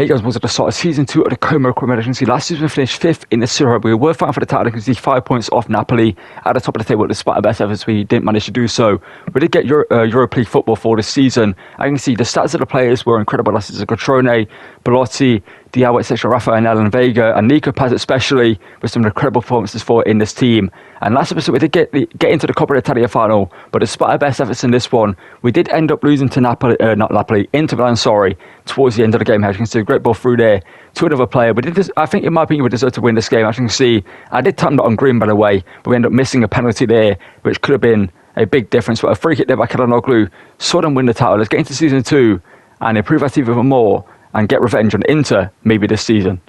Hey guys, welcome to the start of season 2 of the Como Equipment Agency. Last season we finished 5th in the Serie A. We were fighting for the title. You can see 5 points off Napoli at the top of the table. Despite our best efforts, we didn't manage to do so. We did get Europa League football for this season. I can see the stats of the players were incredible. Last season, Cotrone, Belotti, Diao, etc., Rafael and Vega, and Nico Paz especially, with some incredible performances for in this team. And last episode we did get into the Coppa Italia final, but despite our best efforts in this one, we did end up losing to Inter Milan, towards the end of the game. As you can see, a great ball through there to another player. But I think, in my opinion, we deserved to win this game. As you can see, I did tap that on green, by the way, but we ended up missing a penalty there, which could have been a big difference. But a free kick there by Kalanoglu saw them win the title. Let's get into season 2 and improve our team even more and get revenge on Inter maybe this season.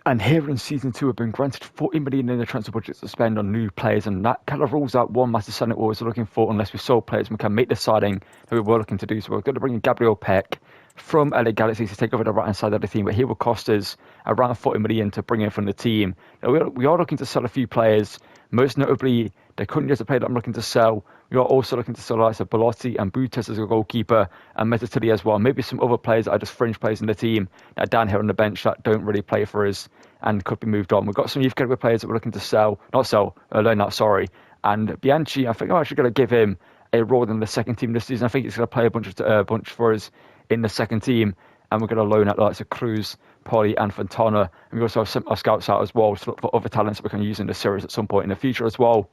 And here in season 2, we've been granted 40 million in the transfer budget to spend on new players, and that kind of rules out one massive signing we was looking for unless we sold players and we can make the signing that we were looking to do. So we're going to bring in Gabriel Peck from LA Galaxy to take over the right-hand side of the team, but he will cost us around 40 million to bring in from the team. Now, we are looking to sell a few players, most notably the Cunha's a player that I'm looking to sell. We are also looking to sell like Belotti and Butes as a goalkeeper, and Metatili as well. Maybe some other players that are just fringe players in the team that are down here on the bench that don't really play for us and could be moved on. We've got some youth category players that we're looking to loan out, sorry. And Bianchi, I think I'm actually going to give him a role in the second team this season. I think he's going to play a bunch for us in the second team, and we're going to loan out like Cruz, Poli and Fontana. And we also have our scouts out as well to look for other talents that we can use in the series at some point in the future as well.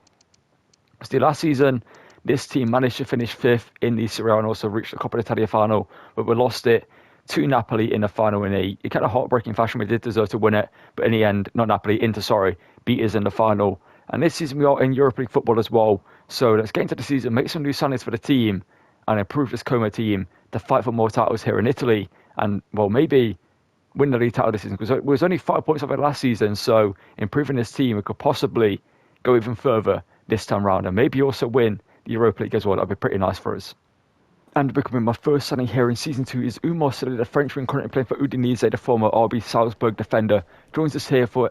So last season, this team managed to finish 5th in the Serie A and also reached the Coppa Italia final, but we lost it to Napoli in the final in a kind of heartbreaking fashion. We did deserve to win it, but in the end, Inter beat us in the final. And this season we are in Europa League football as well. So let's get into the season, make some new signings for the team, and improve this Como team to fight for more titles here in Italy, and well, maybe win the league title this season, because it was only 5 points off it last season. So improving this team, we could possibly go even further this time round, and maybe also win the Europa League as well. That'd be pretty nice for us. And becoming my first signing here in season 2 is Umar Sali, the Frenchman currently playing for Udinese, the former RB Salzburg defender. Joins us here for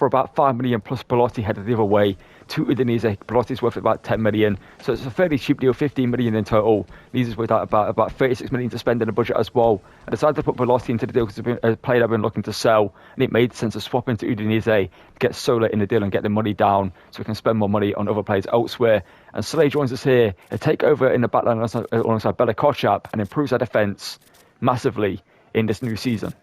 about 5 million plus Belotti headed the other way to Udinese. Belotti's worth about 10 million, so it's a fairly cheap deal, 15 million in total. Leaves us with about 36 million to spend in the budget as well. I decided to put Belotti into the deal because it's a player I've been looking to sell, and it made sense to swap into Udinese, get Sola in the deal and get the money down so we can spend more money on other players elsewhere. And Soleil joins us here to take over in the backline alongside Bella Kochap and improves our defence massively in this new season.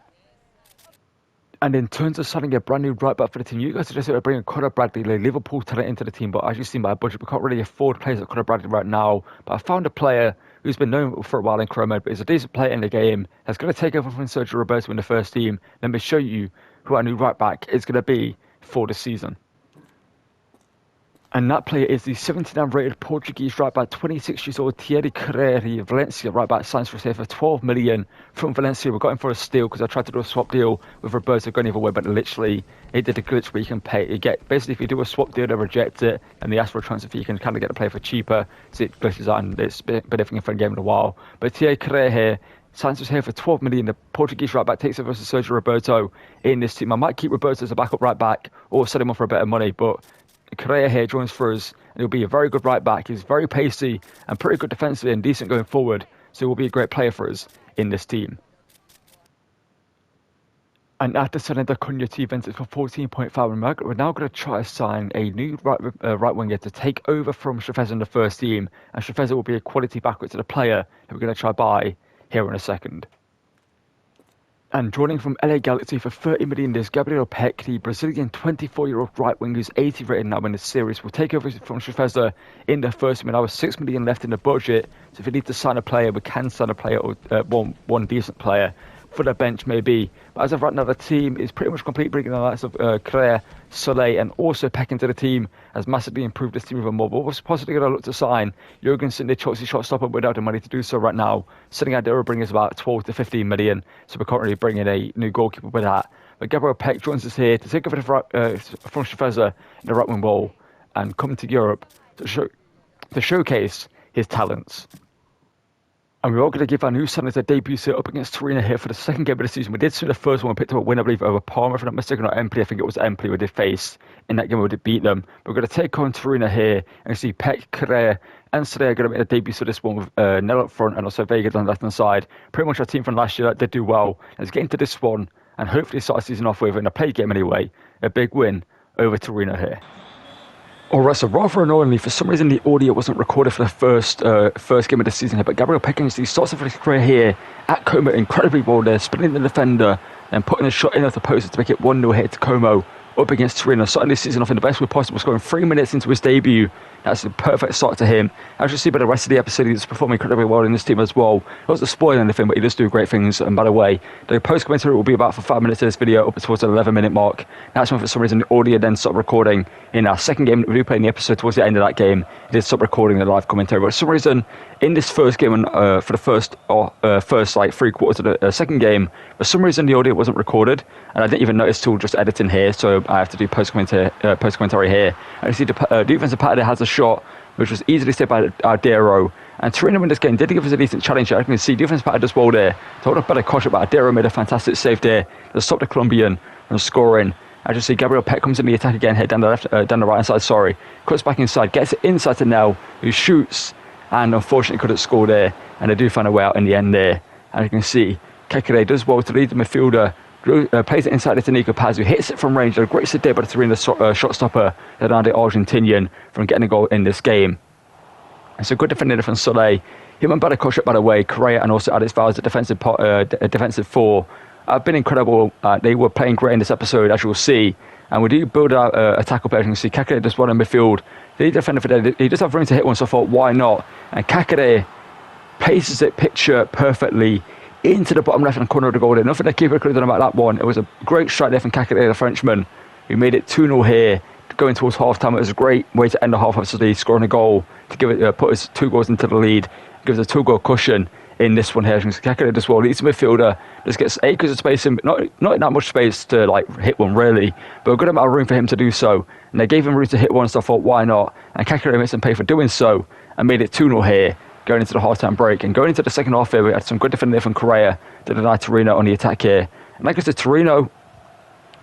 And in terms of signing a brand new right back for the team, you guys suggested bringing Conor Bradley, the Liverpool talent, into the team, but as you've seen by our budget, we can't really afford players like Conor Bradley right now. But I found a player who's been known for a while in Como, but is a decent player in the game, that's going to take over from Sergio Roberto in the first team. Let me show you who our new right back is going to be for the season. And that player is the 79 rated Portuguese right back, 26 years old, Thierry Carreri, Valencia right back, signs for for 12 million from Valencia. We got him for a steal because I tried to do a swap deal with Roberto going either way, but literally it did a glitch where you can pay. Basically, if you do a swap deal, they reject it, and they ask for a transfer fee, you can kind of get the player for cheaper. So it glitches out, and it's been different for a game in a while. But Thierry Carreri here, signs us here for 12 million. The Portuguese right back takes over versus Sergio Roberto in this team. I might keep Roberto as a backup right back or sell him off for a better money, but Correa here joins for us, and he'll be a very good right back. He's very pacey and pretty good defensively and decent going forward, so he will be a great player for us in this team. And after selling the Cunha to Juventus for 14.5, we're now going to try to sign a new right winger to take over from Strefeza in the first team, and Strefeza will be a quality backup to the player who we're going to try buy here in a second. And joining from LA Galaxy for 30 million is Gabriel Peck, the Brazilian 24-year-old right wing who's 80 rated now in the series. Will take over from Strefeza in the first team. Now with 6 million left in the budget, so if we need to sign a player, we can sign a player or one decent player for the bench maybe. But as of right now, the team is pretty much complete, bringing the likes of Claire, Soleil and also Peck into the team has massively improved this team even more. But we're possibly going to look to sign Jorgensen, the Chelsea shot-stopper, without the money to do so right now. Sitting out there will bring us about 12 to 15 million, so we can't really bring in a new goalkeeper with that. But Gabriel Peck joins us here to take over from Strefeza in the right wing role and come to Europe to showcase his talents. And we're all going to give our new signings a debut set up against Torino here for the second game of the season. We did see the first one, we picked up a win, I believe, over Parma, if I'm not mistaken, or Empoli. I think it was Empoli we did face in that game. We did beat them. But we're going to take on Torino here and see Peck, Correa, and Sere are going to make a debut for this one with Nel up front and also Vega on the left-hand side. Pretty much our team from last year that did do well. Let's get into this one and hopefully start the season off with, in a play game anyway, a big win over Torino here. Alright, so rather annoyingly, for some reason the audio wasn't recorded for the first game of the season here, but Gabriel Peck starts off his career here at Como incredibly well there, spinning the defender and putting a shot in at the post to make it 1-0 here to Como up against Torino, starting this season off in the best way possible, scoring 3 minutes into his debut. That's a perfect start to him. As you'll see by the rest of the episode, he's performing incredibly well in this team as well. Not to spoil anything, but he does do great things. And by the way, the post-commentary will be about for 5 minutes of this video, up towards the 11-minute mark. That's when for some reason the audio then stopped recording in our second game that we do play in the episode. Towards the end of that game, it did stop recording the live commentary. But for some reason, in this first game, for the first like 3 quarters of the second game, for some reason the audio wasn't recorded, and I didn't even notice till just editing here, so I have to do post-commentary here. And you see the defensive pattern has a shot which was easily saved by Ardero, and Torino in this game did give us a decent challenge. I can see defensive pattern does well there to hold up better caution, but Ardero made a fantastic save there to stop the Colombian from scoring. As you see, Gabriel Peck comes in the attack again here down the right hand side, cuts back inside, gets it inside to Nel, who shoots, and unfortunately couldn't score there, and they do find a way out in the end there. And you can see Kekere does well to lead the midfielder, plays it inside to Nico Paz, who hits it from range. A great sit there by the Torino shot stopper, the Argentinian, from getting a goal in this game. It's a good defender from Soleil. Him and Badakosh, by the way, Correa and also Alex Vowles, the defensive four, have been incredible. They were playing great in this episode, as you'll see. And we do build our attack up, as you can see. Kakere does well in midfield. The defender for there, he does have room to hit one, so I thought, why not? And Kakere places it picture perfectly into the bottom left-hand corner of the goal there. Nothing the keeper could have done about that one. It was a great strike there from Kakere, the Frenchman, who made it 2-0 here, going towards half-time. It was a great way to end the half, obviously, scoring a goal to give it, put his 2 goals into the lead, gives a 2-goal cushion in this one here. Kakere does well, leads the midfielder, just gets acres of space, not that much space to like hit one really, but a good amount of room for him to do so. And they gave him room to hit one, so I thought, why not? And Kakere makes him pay for doing so, and made it 2-0 here, going into the half-time break. And going into the second half here, we had some good defending there from Correa to deny Torino on the attack here. And like I said, Torino,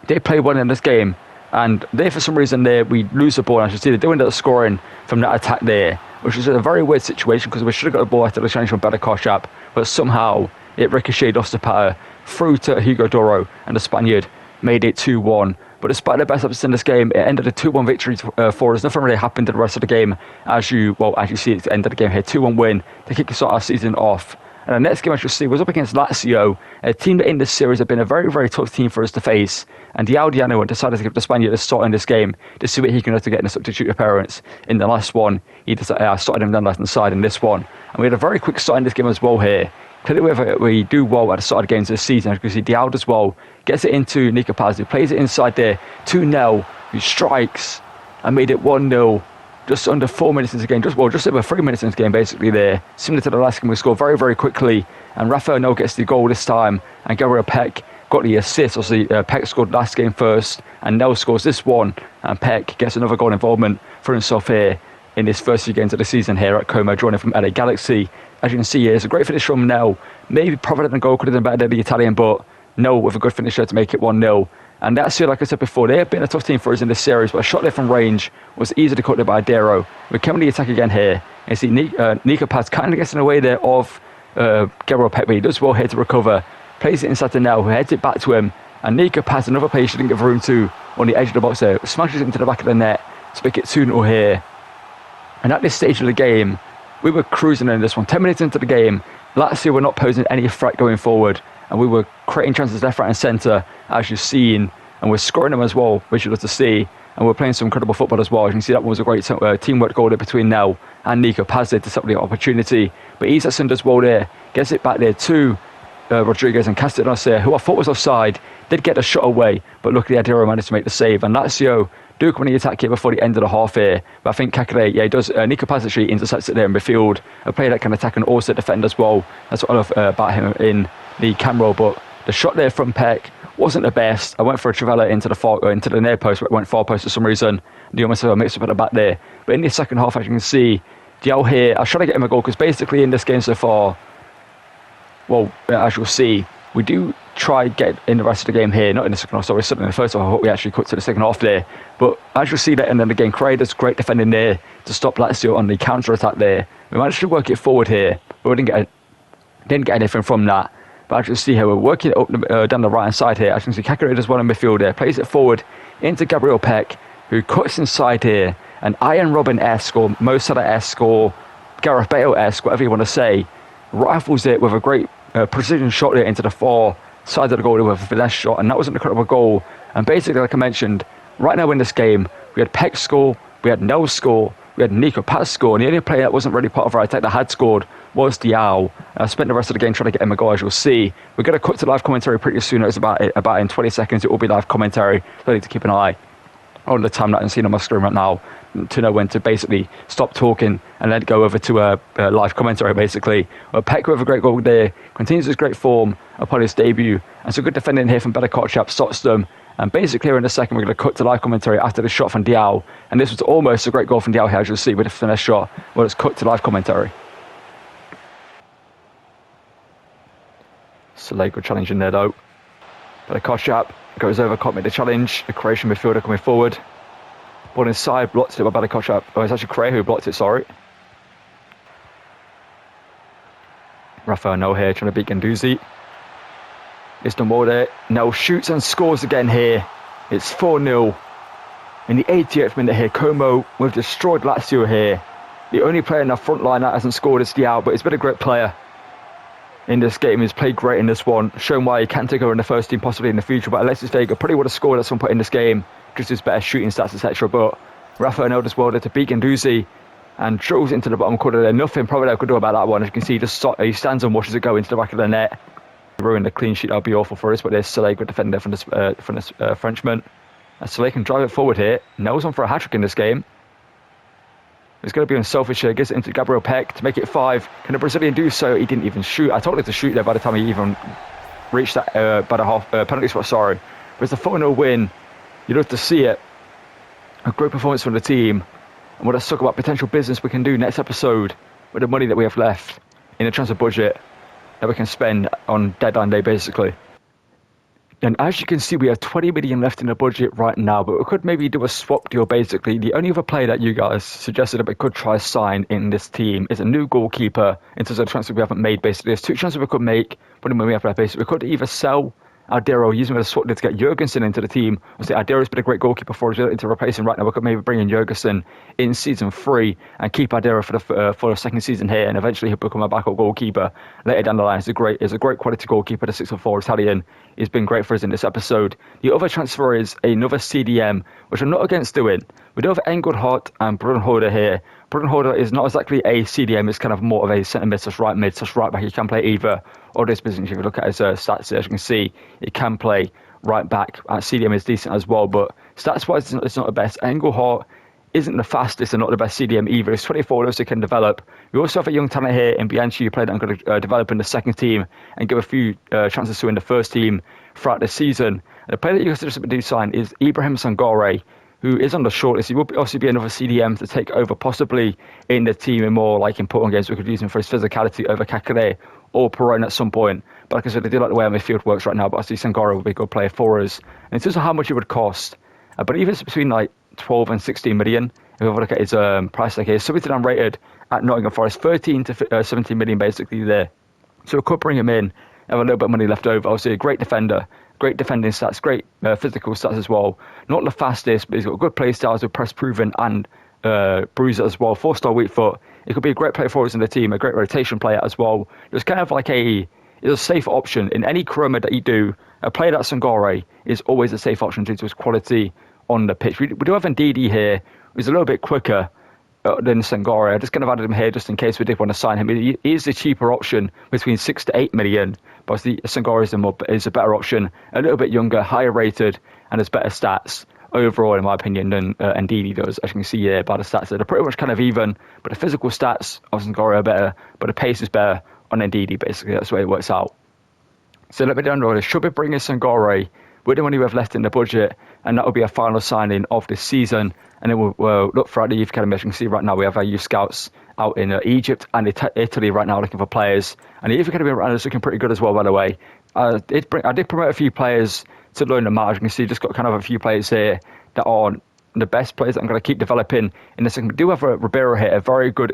they play well in this game, and they, for some reason, there we lose the ball. And as you see, they're doing that scoring from that attack there, which is a very weird situation because we should have got the ball after the challenge from Badakoshap, but somehow it ricocheted off Zapata through to Hugo Doro, and the Spaniard made it 2-1. But despite the best efforts in this game, it ended a 2-1 victory for us. Nothing really happened in the rest of the game, as you see at the end of the game here. 2-1 win to kick us our season off. And the next game, as you'll see, was up against Lazio, a team that in this series have been a very, very tough team for us to face. And Dialdiano decided to give the Spaniard a start in this game to see what he can do to get in a substitute appearance. In the last one, he started him down the left-hand side in this one. And we had a very quick start in this game as well here. Clearly, we do well at the start of games this season. As you can see, Dialdo as well gets it into Nico Paz, who plays it inside there to Nel, who strikes and made it 1-0. Just under 4 minutes into the game, just over 3 minutes into the game basically there. Similar to the last game, we scored very, very quickly. And Rafael Nel gets the goal this time. And Gabriel Peck got the assist. Obviously, Peck scored last game first. And Nel scores this one. And Peck gets another goal involvement for himself here in this first few games of the season here at Como, joining from LA Galaxy. As you can see here, it's a great finish from Nel. Maybe Provident goal could have done better than the Italian, but Nel with a good finish there to make it 1-0. And that's it, like I said before, they have been a tough team for us in this series, but a shot there from range was easily caught there by Ardero. We come on the attack again here. You see Nico Paz kind of gets in the way there of Gabriel Peck, but he does well here to recover. Plays it inside to Nel, who heads it back to him. And Nico Paz, another player she didn't give room to on the edge of the box there, smashes it into the back of the net to make it 2-0 here. And at this stage of the game, we were cruising in this one. 10 minutes into the game, Lazio were not posing any threat going forward, and we were creating chances left, right and centre, as you've seen, and we're scoring them as well, which you love to see, and we're playing some incredible football as well. As you can see, that was a great teamwork goal there between Nel and Nico Paz there to stop the opportunity. But Isaacson does well there, gets it back there to Rodriguez and Castellanos there, who I thought was offside, did get a shot away, but luckily Ardero managed to make the save. And Lazio do come on the attack here before the end of the half here, but I think Kakere, he does. Nico Paz actually intercepts it there in midfield, a player that can attack and also defend as well. That's what I love about him in the camera. But the shot there from Peck wasn't the best. I went for a Trivella into the near post, but it went far post for some reason. The almost mixed up at the back there. But in the second half, as you can see, Dial here, I was trying to get him a goal because basically in this game so far, well, as you'll see, we do try get in the rest of the game here, not in the second half, sorry, certainly in the first half. I hope we actually cut to the second half there. But as you'll see that, and then again, Craig does great defending there to stop Lazio on the counter-attack there. We managed to work it forward here, but we didn't get anything from that. But as you see here, we're working it up down the right-hand side here. As you can see, Kakare does well in midfield there, plays it forward into Gabriel Peck, who cuts inside here. An Iron Robin-esque, or Mo Salah-esque, or Gareth Bale-esque, whatever you want to say, rifles it with a great precision shot there into the far side of the goal with a finesse shot, and that was an incredible goal. And basically, like I mentioned, right now in this game, we had Peck score, we had Nels score, we had Nico Paz score, and the only player that wasn't really part of our attack that had scored was Diao. I spent the rest of the game trying to get him a goal, as you'll see. We're going to cut to live commentary pretty soon. It's about in 20 seconds. It will be live commentary. So I need to keep an eye on the time that I'm seeing on my screen right now to know when to basically stop talking and then go over to live commentary, basically. Peck with a great goal there, continues his great form upon his debut, and some good defending here from Better Kotchap stops them. And basically here in a second, we're going to cut to live commentary after the shot from Diao. And this was almost a great goal from Diao here, as you'll see, with a finesse shot. Well, it's cut to live commentary. Salego challenging there, though. Better Kotchap goes over, can't make the challenge. The Croatian midfielder coming forward. Ball inside, blocked it by Better Kotchap. Oh, it's actually Cray who blocked it, sorry. Rafael No here, trying to beat Guendouzi. It's done well there. Now shoots and scores again here. It's 4-0. In the 88th minute here, Como, we've destroyed Lazio here. The only player in our front line that hasn't scored is Diao, but he's been a great player in this game. He's played great in this one, shown why he can take over in the first team possibly in the future. But Alexis Vega probably would have scored at some point in this game, just his better shooting stats, etc. But Rafael No does well there to beat Guendouzi and drills into the bottom corner there. Nothing probably I could do about that one. As you can see, he stands and watches it go into the back of the net. Ruin the clean sheet, that would be awful for us, but there's Soleil, good defender from this Frenchman. And Soleil can drive it forward here. No's on for a hat-trick in this game. He's going to be unselfish here, gets it into Gabriel Peck to make it 5. Can the Brazilian do so? He didn't even shoot. I told him to shoot there by the time he even reached that by the half penalty spot, sorry. But it's a 4-0 win. You'd love to see it. A great performance from the team. And what let's talk about potential business we can do next episode with the money that we have left in the transfer budget that we can spend on deadline day, basically. And as you can see, we have 20 million left in the budget right now, but we could maybe do a swap deal, basically. The only other player that you guys suggested that we could try sign in this team is a new goalkeeper in terms of the transfer we haven't made, basically. There's 2 transfers we could make, but when we have left, basically, we could either sell Ardero, using a swap deal to get Jurgensen into the team. Obviously, Ardero's been a great goalkeeper for us to replace him right now. We could maybe bring in Jurgensen in season 3 and keep Ardero for the second season here, and eventually he'll become a backup goalkeeper later down the line. He's a great quality goalkeeper, the 6'4" Italian. He's been great for us in this episode. The other transfer is another CDM, which I'm not against doing. We do have Engelhardt and Brunholder here. Brunholder is not exactly a CDM, it's kind of more of a centre mid, slash right back. He can play either or this position. If you look at his stats here, as you can see, he can play right back. CDM is decent as well, but stats wise, it's not the best. Engelhardt isn't the fastest and not the best CDM either. He's 24, so he can develop. We also have a young talent here in Bianchi, who played that I'm going to develop in the second team and give a few chances to in the first team throughout the season. And the player that you guys do sign is Ibrahim Sangare, who is on the shortlist. He will also be another CDM to take over, possibly in the team in more like important games. We could use him for his physicality over Kakare or Perrone at some point. But like I said, I do like the way our midfield works right now, but I see Sangare will be a good player for us. And in terms of how much it would cost, I believe it's between like 12 and 16 million. If we look at his price tag here, submitted and rated at Nottingham Forest, 13 to 17 million basically there. So we could bring him in, have a little bit of money left over. Obviously a great defender, great defending stats, great physical stats as well. Not the fastest, but he's got good play styles with press proven and bruiser as well. 4-star weak foot. It could be a great player for us in the team, a great rotation player as well. It's kind of like it's a safe option. In any Chroma that you do, a player like Sangare is always a safe option due to his quality on the pitch. We do have Ndidi here, who's a little bit quicker than Sangare. I just kind of added him here just in case we did want to sign him. He is the cheaper option between 6 to 8 million. But Sangare is a better option, a little bit younger, higher rated, and has better stats overall, in my opinion, than Ndidi does. As you can see here by the stats, they're pretty much kind of even, but the physical stats of Sangare are better, but the pace is better on Ndidi, basically. That's the way it works out. So let me down the should we bring in Sangare with the money we have left in the budget, and that will be a final signing of this season. And then we'll look throughout the youth academy. As you can see right now, we have our youth scouts out in Egypt and Italy right now looking for players. And the youth academy around is looking pretty good as well, by the way. I did promote a few players to learn the match. You can see just got kind of a few players here that aren't the best players that I'm going to keep developing in the second. We do have a Ribeiro here, a very good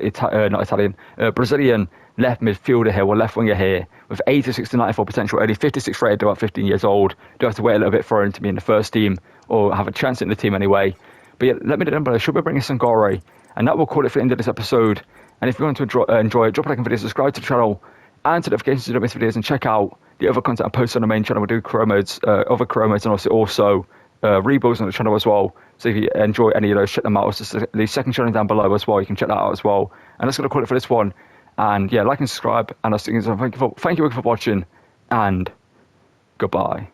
Brazilian left midfielder here, or left winger here, with 86 to 94 potential, only 56 rated, about 15 years old. Do have to wait a little bit for him to be in the first team, or have a chance in the team anyway. But yeah, let me know down below, should we bring in Sangare? And that will call it for the end of this episode. And if you want to enjoy it, drop a like on the video, subscribe to the channel, and to notifications so you don't miss videos, and check out the other content I post on the main channel. We do career modes, other career modes, and also rebuilds on the channel as well. So if you enjoy any of those, check them out. It's just the second channel down below as well. You can check that out as well. And that's going to call it for this one. And yeah, like and subscribe. And I'll see you guys. Thank you for watching. And goodbye.